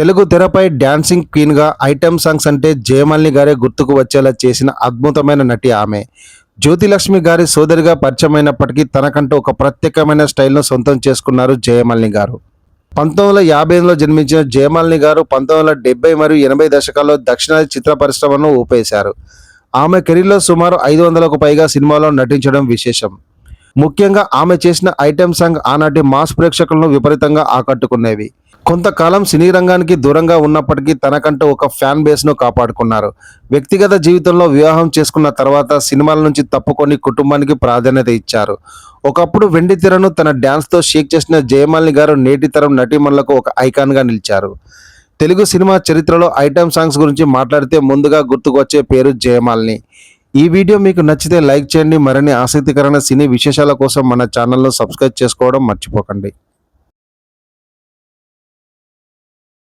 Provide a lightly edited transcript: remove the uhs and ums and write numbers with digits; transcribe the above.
తెలుగు తెరపై dancing క్వీన్గా item songs అంటే జయమాలిని గారే గుర్తుకు వచ్చేలా చేసిన అద్భుతమైన నటి ఆమె. జ్యోతిలక్ష్మి గారి సోదరిగా పరిచయమైనప్పటికీ తనకంటూ ఒక ప్రత్యేకమైన స్టైల్ను సొంతం చేసుకున్నారు జయమాలిని గారు. 1958లో జన్మించిన జయమాలిని గారు 1970 మరియు 80 దశకాల్లో దక్షిణాది చిత్ర పరిశ్రమను ఊపేశారు. ఆమె కెరీర్లో సుమారు 500కు పైగా సినిమాల్లో నటించడం విశేషం. ముఖ్యంగా ఆమె చేసిన ఐటెం సాంగ్ ఆనాటి మాస్ ప్రేక్షకులను విపరీతంగా ఆకట్టుకునేవి. కొంతకాలం సినీ రంగానికి దూరంగా ఉన్నప్పటికీ తనకంటూ ఒక ఫ్యాన్ బేస్ను కాపాడుకున్నారు. వ్యక్తిగత జీవితంలో వివాహం చేసుకున్న తర్వాత సినిమాల నుంచి తప్పుకొని కుటుంబానికి ప్రాధాన్యత ఇచ్చారు. ఒకప్పుడు వెండి తెరను తన డ్యాన్స్తో షేక్ చేసిన జయమాలిని గారు నేటి తరం నటీమణులకు ఒక ఐకాన్గా నిలిచారు. తెలుగు సినిమా చరిత్రలో ఐటెం సాంగ్స్ గురించి మాట్లాడితే ముందుగా గుర్తుకు వచ్చే పేరు జయమాలిని. ఈ వీడియో మీకు నచ్చితే లైక్ చేయండి. మరిన్ని ఆసక్తికరమైన సినీ విశేషాల కోసం మన ఛానల్ను సబ్స్క్రైబ్ చేసుకోవడం మర్చిపోకండి.